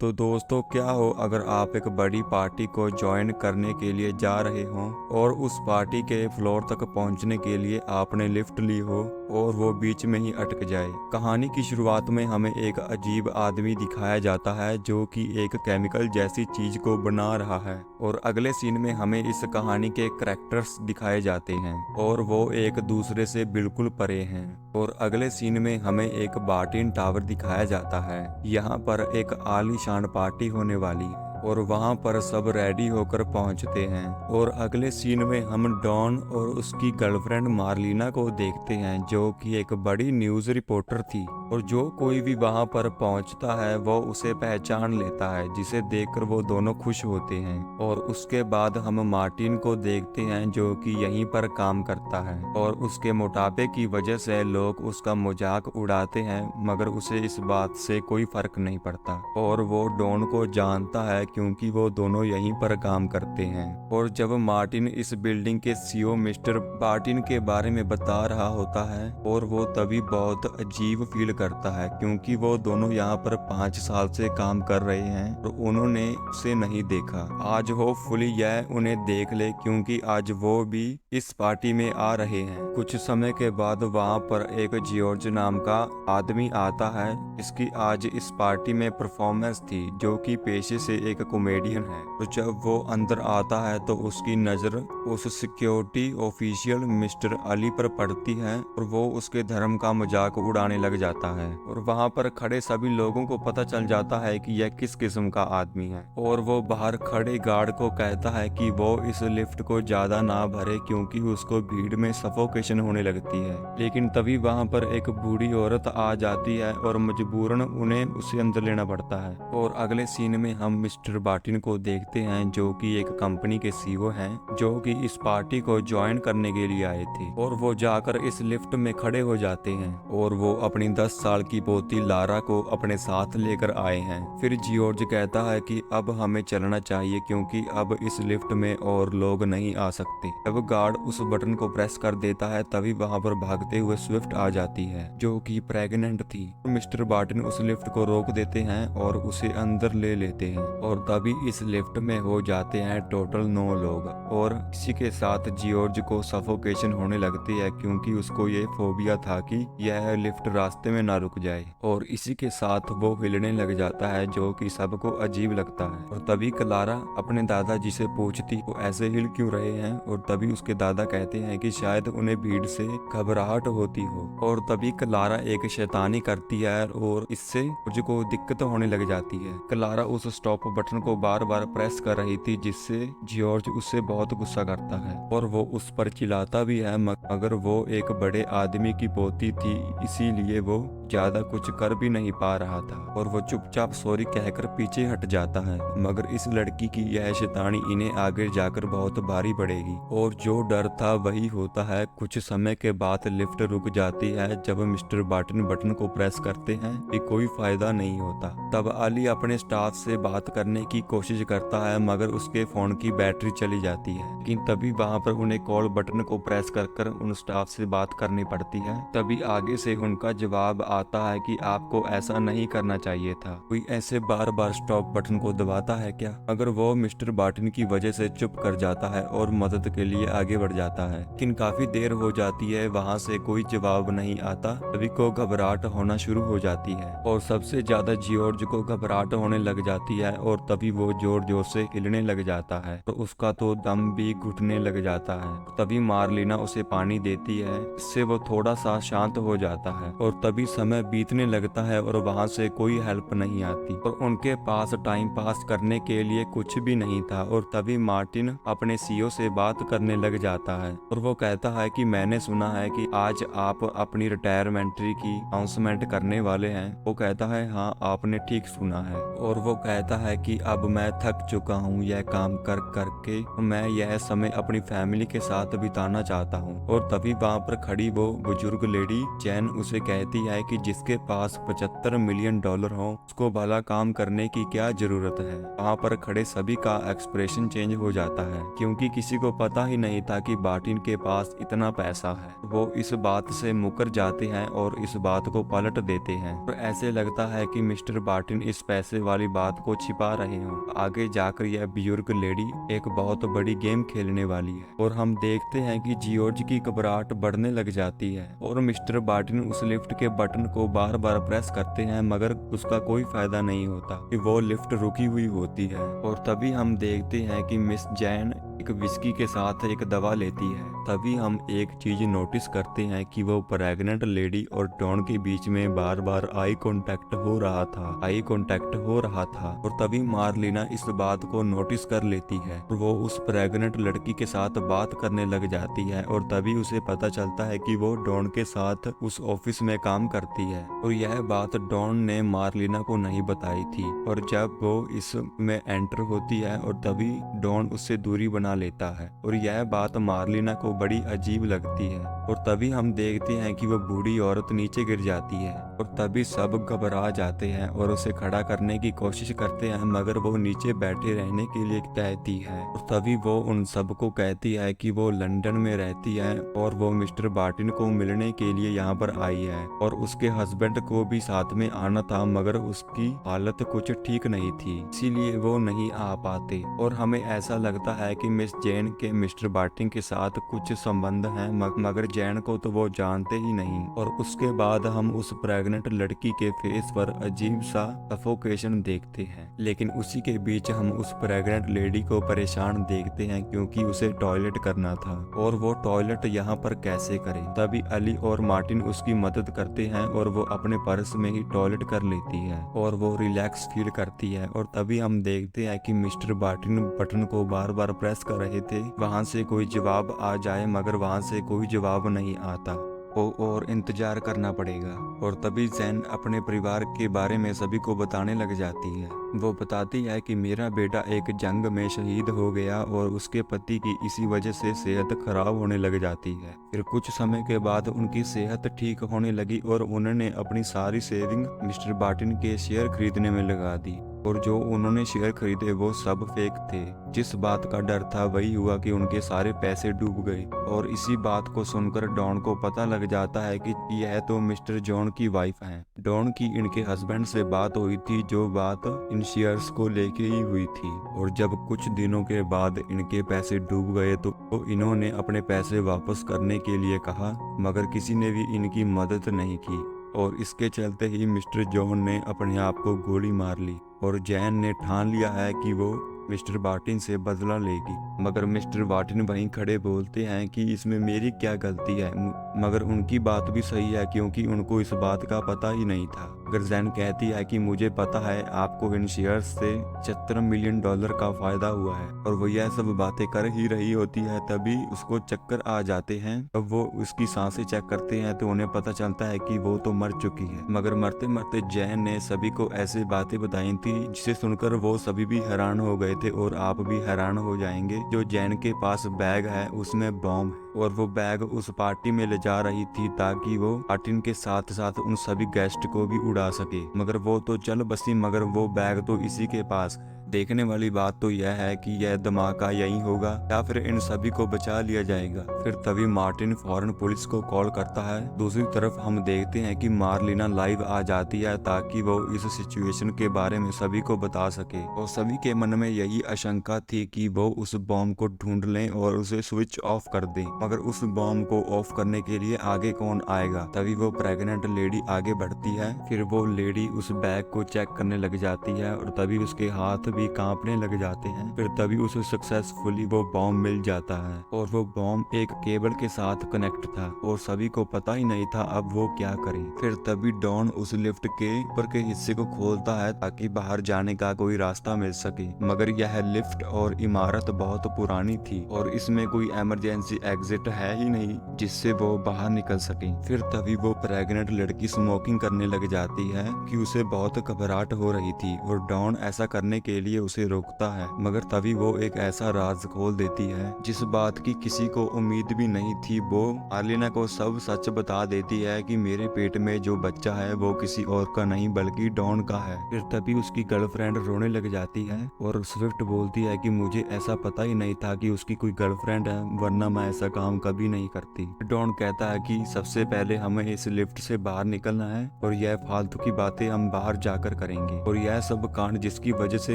तो दोस्तों, क्या हो अगर आप एक बड़ी पार्टी को ज्वाइन करने के लिए जा रहे हो और उस पार्टी के फ्लोर तक पहुंचने के लिए आपने लिफ्ट ली हो और वो बीच में ही अटक जाए। कहानी की शुरुआत में हमें एक अजीब आदमी दिखाया जाता है जो कि एक केमिकल जैसी चीज को बना रहा है, और अगले सीन में हमें इस कहानी के करैक्टर्स दिखाए जाते हैं और वो एक दूसरे से बिल्कुल परे हैं। और अगले सीन में हमें एक बार्टिन टावर दिखाया जाता है। यहाँ पर एक आलीशान पार्टी होने वाली है और वहाँ पर सब रेडी होकर पहुँचते हैं। और अगले सीन में हम डॉन और उसकी गर्लफ्रेंड मार्लिना को देखते हैं जो कि एक बड़ी न्यूज़ रिपोर्टर थी, और जो कोई भी वहाँ पर पहुँचता है वो उसे पहचान लेता है, जिसे देखकर वो दोनों खुश होते हैं। और उसके बाद हम मार्टिन को देखते हैं जो कि यहीं पर काम करता है, और उसके मोटापे की वजह से लोग उसका मजाक उड़ाते हैं, मगर उसे इस बात से कोई फर्क नहीं पड़ता। और वो डॉन को जानता है क्योंकि वो दोनों यहीं पर काम करते हैं। और जब मार्टिन इस बिल्डिंग के सीईओ मिस्टर बार्टिन के बारे में बता रहा होता है, और वो तभी बहुत अजीब फील करता है क्योंकि वो दोनों यहाँ पर 5 साल से काम कर रहे हैं और उन्होंने उसे नहीं देखा। आज होपफुली यह उन्हें देख ले क्योंकि आज वो भी इस पार्टी में आ रहे हैं। कुछ समय के बाद वहाँ पर एक जॉर्ज नाम का आदमी आता है जिसकी आज इस पार्टी में परफॉर्मेंस थी, जो कि पेशे से एक कॉमेडियन है। तो जब वो अंदर आता है तो उसकी नजर उस सिक्योरिटी ऑफिशियल मिस्टर अली पर पड़ती है और वो उसके धर्म का मजाक उड़ाने लग जाता है। और वहाँ पर खड़े सभी लोगों को पता चल जाता है कि यह किस किस्म का आदमी है, और वो बाहर खड़े गार्ड को कहता है कि वो इस लिफ्ट को ज्यादा ना भरे क्योंकि उसको भीड़ में सफोकेशन होने लगती है। लेकिन तभी वहाँ पर एक बूढ़ी औरत आ जाती है और मजबूरन उन्हें उसे अंदर लेना पड़ता है। और अगले सीन में हम मिस्टर बार्टिन को देखते हैं जो कि एक कंपनी के सीईओ हैं, जो कि इस पार्टी को ज्वाइन करने के लिए आए थे। और वो जाकर इस लिफ्ट में खड़े हो जाते हैं और वो अपनी 10 साल की पोती लारा को अपने साथ लेकर आए हैं। फिर जॉर्ज कहता है कि अब हमें चलना चाहिए क्योंकि अब इस लिफ्ट में और लोग नहीं आ सकते। जब गार्ड उस बटन को प्रेस कर देता है तभी वहाँ पर भागते हुए स्विफ्ट आ जाती है जो कि प्रेग्नेंट थी। मिस्टर बार्टिन उस लिफ्ट को रोक देते हैं और उसे अंदर ले लेते हैं, और तभी इस लिफ्ट में हो जाते हैं टोटल 9 लोग। और इसी के साथ जॉर्ज को सफोकेशन होने लगती है क्योंकि उसको ये फोबिया था कि यह लिफ्ट रास्ते में ना रुक जाए। और इसी के साथ वो हिलने लग जाता है जो कि सबको अजीब लगता है। और तभी क्लारा अपने दादाजी से पूछती वो ऐसे हिल क्यों रहे हैं, और तभी उसके दादा कहते हैं कि शायद उन्हें भीड़ से घबराहट होती हो। और तभी क्लारा एक शैतानी करती है और इससे मुझको दिक्कत होने लग जाती है। क्लारा उस स्टॉप बटन को बार बार प्रेस कर रही थी जिससे जॉर्ज उससे बहुत गुस्सा करता है और वो उस पर चिल्लाता भी है, मगर वो एक बड़े आदमी की पोती थी इसीलिए वो ज्यादा कुछ कर भी नहीं पा रहा था, और वो चुपचाप सॉरी कहकर पीछे हट जाता है। मगर इस लड़की की यह शैतानी इन्हें आगे जाकर बहुत भारी पड़ेगी, और जो डर था वही होता है। कुछ समय के बाद लिफ्ट रुक जाती है जब मिस्टर बार्टिन बटन को प्रेस करते हैं कि कोई फायदा नहीं होता। तब अली अपने स्टाफ से बात करने की कोशिश करता है मगर उसके फोन की बैटरी चली जाती है। लेकिन तभी वहाँ पर उन्हें कॉल बटन को प्रेस कर उन स्टाफ से बात करनी पड़ती है। तभी आगे से उनका जवाब आता है कि आपको ऐसा नहीं करना चाहिए था। कोई ऐसे बार बार स्टॉप बटन को दबाता है क्या? मगर वो मिस्टर बार्टिन की वजह से चुप कर जाता है और मदद के लिए आगे बढ़ जाता है। लेकिन काफी देर हो जाती है, वहाँ से कोई जवाब नहीं आता। सभी को घबराहट होना शुरू हो जाती है और सबसे ज्यादा जॉर्ज को घबराहट होने लग जाती है, और तभी वो जोर जोर से हिलने लग जाता है तो उसका तो दम भी घुटने लग जाता है। तभी मार्लिना उसे पानी देती है, इससे वो थोड़ा सा शांत हो जाता है। और तभी समय बीतने लगता है और वहाँ से कोई हेल्प नहीं आती और उनके पास टाइम पास करने के लिए कुछ भी नहीं था। और तभी मार्टिन अपने सीईओ से बात करने लग जाता है और वो कहता है कि मैंने सुना है कि आज आप अपनी रिटायरमेंट की अनाउंसमेंट करने वाले हैं। वो कहता है हाँ, आपने ठीक सुना है। और वो कहता है कि कि अब मैं थक चुका हूँ यह काम कर करके, मैं यह समय अपनी फैमिली के साथ बिताना चाहता हूँ। और तभी वहाँ पर खड़ी वो बुजुर्ग लेडी जैन उसे कहती है कि जिसके पास $75 मिलियन हो उसको भला काम करने की क्या जरूरत है। वहाँ पर खड़े सभी का एक्सप्रेशन चेंज हो जाता है, क्योंकि किसी को पता ही नहीं था कि बार्टिन के पास इतना पैसा है। वो इस बात से मुकर जाते हैं और इस बात को पलट देते हैं और ऐसे लगता है कि मिस्टर बार्टिन इस पैसे वाली बात को छिपा रहे हों। आगे जाकर यह बुजुर्ग लेडी एक बहुत बड़ी गेम खेलने वाली है और हम देखते हैं कि जॉर्ज की घबराहट बढ़ने लग जाती है और मिस्टर बार्टिन उस लिफ्ट के बटन को बार बार प्रेस करते हैं, मगर उसका कोई फायदा नहीं होता कि वो लिफ्ट रुकी हुई होती है। और तभी हम देखते हैं कि मिस जैन एक विस्की के साथ एक दवा लेती है। तभी हम एक चीज नोटिस करते हैं कि वो प्रेग्नेंट लेडी और डॉन के बीच में बार बार आई कांटेक्ट हो रहा था और तभी मार्लिना इस बात को नोटिस कर लेती है और वो उस प्रेग्नेंट लड़की के साथ बात करने लग जाती है और तभी उसे पता चलता है कि वो डॉन के साथ उस ऑफिस में काम करती है और यह बात डॉन ने मार्लिना को नहीं बताई थी। और जब वो इसमें एंटर होती है और तभी डॉन उससे दूरी बना लेता है और यह बात मार्लिना को बड़ी अजीब लगती है। और तभी हम देखते हैं कि वो बूढ़ी औरत नीचे गिर जाती है और तभी सब घबरा जाते हैं और उसे खड़ा करने की कोशिश करते हैं, मगर वो नीचे बैठे रहने के लिए कहती है। और तभी वो उन सबको कहती है कि वो लंदन में रहती है और वो मिस्टर बार्टिन को मिलने के लिए यहाँ पर आई है और उसके हस्बैंड को भी साथ में आना था, मगर उसकी हालत कुछ ठीक नहीं थी, इसीलिए वो नहीं आ पाते। और हमें ऐसा लगता है कि मिस जैन के मिस्टर बार्टिन के साथ कुछ संबंध है, मगर जैन को तो वो जानते ही नहीं। और उसके बाद हम उस प्रेग्नेंट लड़की के फेस पर अजीब सा सफोकेशन देखते हैं, लेकिन उसी के बीच हम उस प्रेग्नेंट लेडी को परेशान देखते हैं क्योंकि उसे टॉयलेट करना था और वो टॉयलेट यहाँ पर कैसे करे। तभी अली और मार्टिन उसकी मदद करते हैं और वो अपने पर्स में ही टॉयलेट कर लेती है और वो रिलैक्स फील करती है। और तभी हम देखते हैं कि मिस्टर बार्टिन बटन को बार बार प्रेस कर रहे थे वहां से कोई जवाब आ जाए, मगर वहां से कोई जवाब नहीं आता और इंतजार करना पड़ेगा। और तभी जैन अपने परिवार के बारे में सभी को बताने लग जाती है। वो बताती है कि मेरा बेटा एक जंग में शहीद हो गया और उसके पति की इसी वजह से सेहत खराब होने लग जाती है। फिर कुछ समय के बाद उनकी सेहत ठीक होने लगी और उन्होंने अपनी सारी सेविंग मिस्टर बार्टिन के शेयर खरीदने में लगा दी और जो उन्होंने शेयर खरीदे वो सब फेक थे। जिस बात का डर था वही हुआ कि उनके सारे पैसे डूब गए। और इसी बात को सुनकर डॉन को पता लग जाता है कि यह तो मिस्टर जॉन की वाइफ हैं। डॉन की इनके हस्बैंड से बात हुई थी, जो बात इन शेयर्स को लेके ही हुई थी। और जब कुछ दिनों के बाद इनके पैसे डूब गए तो इन्होंने अपने पैसे वापस करने के लिए कहा, मगर किसी ने भी इनकी मदद नहीं की और इसके चलते ही मिस्टर जॉन ने अपने आप को गोली मार ली और जैन ने ठान लिया है कि वो मिस्टर बार्टिन से बदला लेगी। मगर मिस्टर बार्टिन वहीं खड़े बोलते हैं कि इसमें मेरी क्या गलती है, मगर उनकी बात भी सही है क्योंकि उनको इस बात का पता ही नहीं था। अगर जैन कहती है कि मुझे पता है आपको इन शेयर्स से $75 मिलियन का फायदा हुआ है और वो यह सब बातें कर ही रही होती है, तभी उसको चक्कर आ जाते हैं। अब वो उसकी सांसें चेक करते हैं तो उन्हें पता चलता है कि वो तो मर चुकी है। मगर मरते मरते जैन ने सभी को ऐसी बातें बताई थी जिसे सुनकर वो सभी भी हैरान हो गए थे और आप भी हैरान हो जाएंगे। जो जैन के पास बैग है उसमें बॉम्ब है और वो बैग उस पार्टी में ले जा रही थी ताकि वो मार्टिन के साथ साथ उन सभी गेस्ट को भी उड़ा सके। मगर वो तो चल बसी, मगर वो बैग तो इसी के पास है। देखने वाली बात तो यह है कि यह धमाका यही होगा या फिर इन सभी को बचा लिया जाएगा। फिर तभी मार्टिन फौरन पुलिस को कॉल करता है। दूसरी तरफ हम देखते हैं कि मार्लिना लाइव आ जाती है ताकि वो इस सिचुएशन के बारे में सभी को बता सके और सभी के मन में यही आशंका थी कि वो उस बॉम्ब को ढूंढ लें और उसे स्विच ऑफ कर दें। मगर उस बॉम्ब को ऑफ करने के लिए आगे कौन आएगा। तभी वो प्रेग्नेंट लेडी आगे बढ़ती है। फिर वो लेडी उस बैग को चेक करने लग जाती है और तभी उसके हाथ भी कांपने लग जाते हैं। फिर तभी उसे सक्सेसफुली वो बॉम्ब मिल जाता है और वो बॉम्ब एक केबल के साथ कनेक्ट था और सभी को पता ही नहीं था अब वो क्या करे। फिर तभी डॉन उस लिफ्ट के ऊपर के हिस्से को खोलता है ताकि बाहर जाने का कोई रास्ता मिल सके, मगर यह लिफ्ट और इमारत बहुत पुरानी थी और इसमें कोई इमरजेंसी एग्जिट है ही नहीं जिससे वो बाहर निकल सके। फिर तभी वो प्रेग्नेंट लड़की स्मोकिंग करने लग जाती है कि उसे बहुत घबराहट हो रही थी और डॉन ऐसा करने के लिए उसे रोकता है, मगर तभी वो एक ऐसा राज खोल देती है जिस बात की किसी को उम्मीद भी नहीं थी। वो आलिना को सब सच बता देती है कि मेरे पेट में जो बच्चा है वो किसी और का नहीं बल्कि डॉन का है। फिर तभी उसकी गर्लफ्रेंड रोने लग जाती है और स्विफ्ट बोलती है कि मुझे ऐसा पता ही नहीं था कि उसकी कोई गर्लफ्रेंड है, वरना मैं ऐसा काम कभी नहीं करती। डॉन कहता है कि सबसे पहले हमें इस लिफ्ट से बाहर निकलना है और यह फालतू की बातें हम बाहर जाकर करेंगे। और यह सब कांड जिसकी वजह से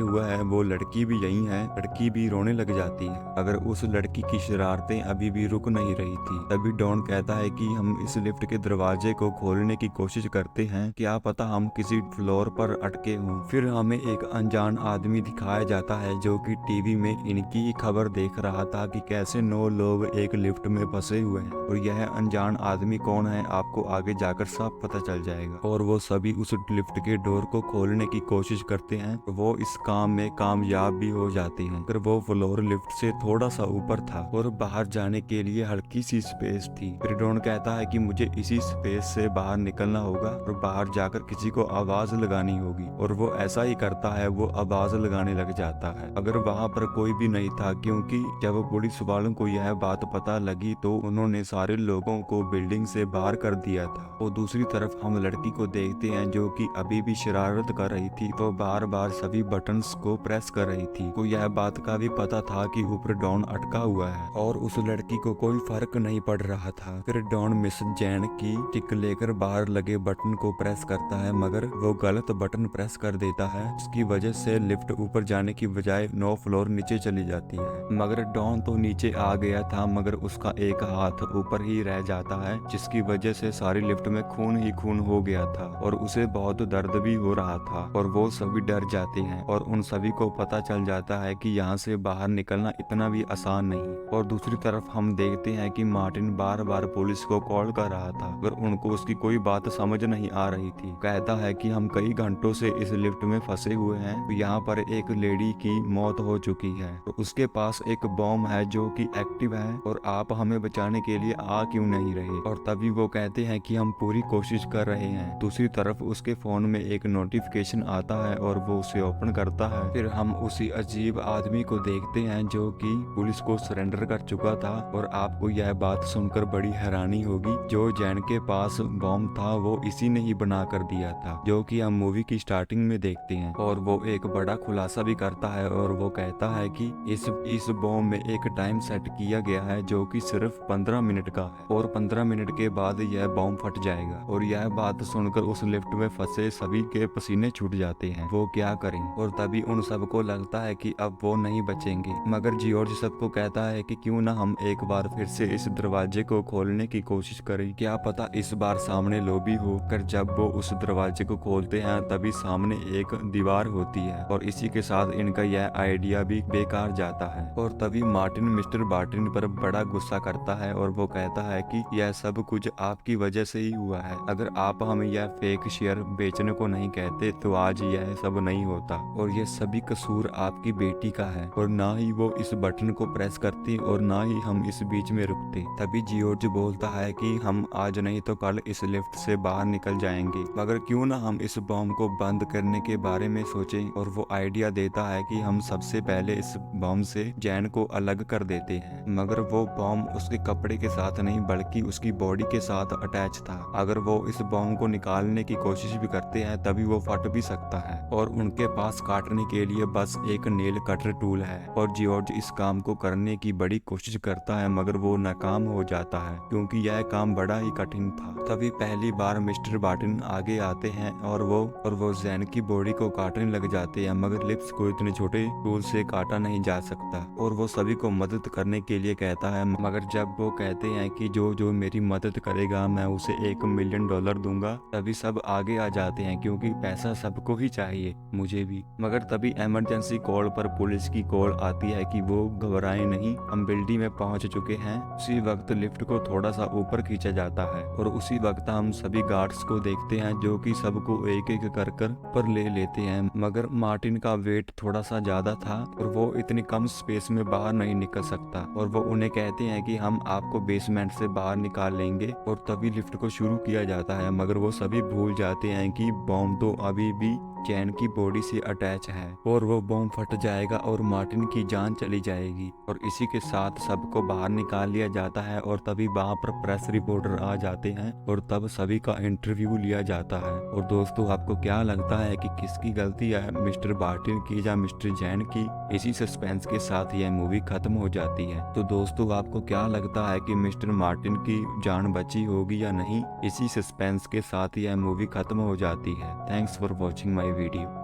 हुआ है वो लड़की भी यही है। लड़की भी रोने लग जाती है, अगर उस लड़की की शरारतें अभी भी रुक नहीं रही थी। तभी डॉन कहता है कि हम इस लिफ्ट के दरवाजे को खोलने की कोशिश करते हैं, क्या पता हम किसी फ्लोर पर अटके हों। फिर हमें एक अनजान आदमी दिखाया जाता है जो कि टीवी में इनकी खबर देख रहा था कि कैसे 9 लोग एक लिफ्ट में फंसे हुए हैं। और यह अनजान आदमी कौन है आपको आगे जाकर सब पता चल जाएगा। और वो सभी उस लिफ्ट के डोर को खोलने की कोशिश करते हैं। वो इस काम में कामयाब भी हो जाते हैं, अगर वो फ्लोर लिफ्ट से थोड़ा सा ऊपर था और बाहर जाने के लिए हल्की सी स्पेस थी। फिर डॉन कहता है कि मुझे इसी स्पेस से बाहर निकलना होगा और बाहर जाकर किसी को आवाज लगानी होगी। और वो ऐसा ही करता है, वो आवाज लगाने लग जाता है, अगर वहाँ पर कोई भी नहीं था, क्योंकि जब पुलिस वालों को यह बात पता लगी तो उन्होंने सारे लोगों को बिल्डिंग से बाहर कर दिया था। और दूसरी तरफ हम लड़की को देखते हैं जो कि अभी भी शरारत कर रही थी, तो बार बार सभी बटन्स को प्रेस कर रही थी। को यह बात का भी पता था कि ऊपर डॉन अटका हुआ है और उस लड़की को कोई फर्क नहीं पड़ रहा था। फिर डॉन मिस जैन की टिक लेकर बाहर लगे बटन को प्रेस करता है, मगर वो गलत बटन प्रेस कर देता है, इसकी वजह से लिफ्ट ऊपर जाने की बजाय 9 फ्लोर नीचे चली जाती है। मगर डॉन तो नीचे आ गया था, मगर उसका एक हाथ ऊपर ही रह जाता है, जिसकी वजह से सारी लिफ्ट में खून ही खून हो गया था और उसे बहुत दर्द भी हो रहा था। और वो सभी डर जाते हैं और उन सभी को पता चल जाता है कि यहाँ से बाहर निकलना इतना भी आसान नहीं। और दूसरी तरफ हम देखते हैं कि मार्टिन बार बार पुलिस को कॉल कर रहा था, मगर उनको उसकी कोई बात समझ नहीं आ रही थी। कहता है कि हम कई घंटों से इस लिफ्ट में फंसे हुए हैं, तो यहाँ पर एक लेडी की मौत हो चुकी है, तो उसके पास एक बॉम्ब है जो कि एक्टिव है, और आप हमें बचाने के लिए आ क्यों नहीं रहे। और तभी वो कहते हैं कि हम पूरी कोशिश कर रहे हैं। दूसरी तरफ उसके फोन में एक नोटिफिकेशन आता है और वो उसे ओपन करता है। फिर हम उसी अजीब आदमी को देखते हैं जो कि पुलिस को सरेंडर कर चुका था। और आपको यह बात सुनकर बड़ी हैरानी होगी, जो जैन के पास बॉम्ब था वो इसी ने ही बना कर दिया था, जो कि हम मूवी की स्टार्टिंग में देखते हैं। और वो एक बड़ा खुलासा भी करता है और वो कहता है कि इस बॉम्ब में एक टाइम सेट किया गया है जो कि सिर्फ 15 मिनट का है, और 15 मिनट के बाद यह बॉम्ब फट जाएगा। और यह बात सुनकर उस लिफ्ट में फंसे सभी के पसीने छूट जाते हैं, वो क्या करें। और तभी उन सबको लगता है कि अब वो नहीं बचेंगे, मगर जॉर्ज सबको कहता है कि क्यों ना हम एक बार फिर से इस दरवाजे को खोलने की कोशिश करें, क्या पता इस बार सामने लॉबी हो। कर जब वो उस दरवाजे को खोलते हैं तभी सामने एक दीवार होती है, और इसी के साथ इनका यह आइडिया भी बेकार जाता है। और तभी मार्टिन मिस्टर बार्टिन पर बड़ा गुस्सा करता है और वो कहता है कि यह सब कुछ आपकी वजह से ही हुआ है, अगर आप हमें यह फेक शेयर बेचने को नहीं कहते तो आज यह सब नहीं होता, और यह सभी कसूर आपकी बेटी का है, और ना ही वो इस बटन को प्रेस करती और ना ही हम इस बीच में रुकते। तभी जॉर्ज बोलता है कि हम आज नहीं तो कल इस लिफ्ट से बाहर निकल जाएंगे, मगर क्यों ना हम इस बॉम्ब को बंद करने के बारे में सोचें। और वो आइडिया देता है कि हम सबसे पहले इस बॉम्ब से जैन को अलग कर देते हैं, मगर वो बॉम्ब उसके कपड़े के साथ नहीं बल्कि उसकी बॉडी के साथ अटैच था। अगर वो इस बॉम्ब को निकालने की कोशिश भी करते हैं तभी वो फट भी सकता है, और उनके पास काटने के लिए बस एक नेल कटर टूल है। और जॉर्ज इस काम को करने की बड़ी कोशिश करता है, मगर वो नाकाम हो जाता है क्योंकि यह काम बड़ा ही कठिन था। तभी पहली बार मिस्टर बार्टिन आगे आते हैं और वो जैन की बॉडी को काटने लग जाते हैं, मगर लिप्स को इतने छोटे टूल से काटा नहीं जा सकता। और वो सभी को मदद करने के लिए कहता है, मगर जब वो कहते हैं कि जो मेरी मदद करेगा मैं उसे $1 मिलियन दूंगा, तभी सब आगे आ जाते हैं क्योंकि पैसा सबको ही चाहिए, मुझे भी। मगर तभी इमरजेंसी कॉल पर पुलिस की कॉल आती है कि वो घबराएं नहीं, हम बिल्डिंग में पहुंच चुके हैं। उसी वक्त लिफ्ट को थोड़ा सा ऊपर खींचा जाता है और उसी वक्त हम सभी गार्ड्स को देखते हैं जो कि सबको एक एक कर पर ले लेते हैं, मगर मार्टिन का वेट थोड़ा सा ज्यादा था और वो इतनी कम स्पेस में बाहर नहीं निकल सकता, और वो उन्हें कहते हैं कि हम आपको बेसमेंट से बाहर निकाल लेंगे। और तभी लिफ्ट को शुरू किया जाता है, मगर वो सभी भूल जाते हैं कि बॉम्ब तो अभी भी चैन की बॉडी से अटैच है और वो बॉम्ब फट जाएगा और मार्टिन की जान चली जाएगी। और इसी के साथ सबको बाहर निकाल लिया जाता है और तभी वहां पर प्रेस रिपोर्टर आ जाते हैं और तब सभी का इंटरव्यू लिया जाता है। और दोस्तों, आपको क्या लगता है कि किसकी गलती है, मिस्टर मार्टिन की या मिस्टर जैन की? इसी सस्पेंस के साथ यह मूवी खत्म हो जाती है। तो दोस्तों, आपको क्या लगता है कि मिस्टर मार्टिन की जान बची होगी या नहीं? इसी सस्पेंस के साथ यह मूवी खत्म हो जाती है। Thanks for watching my video.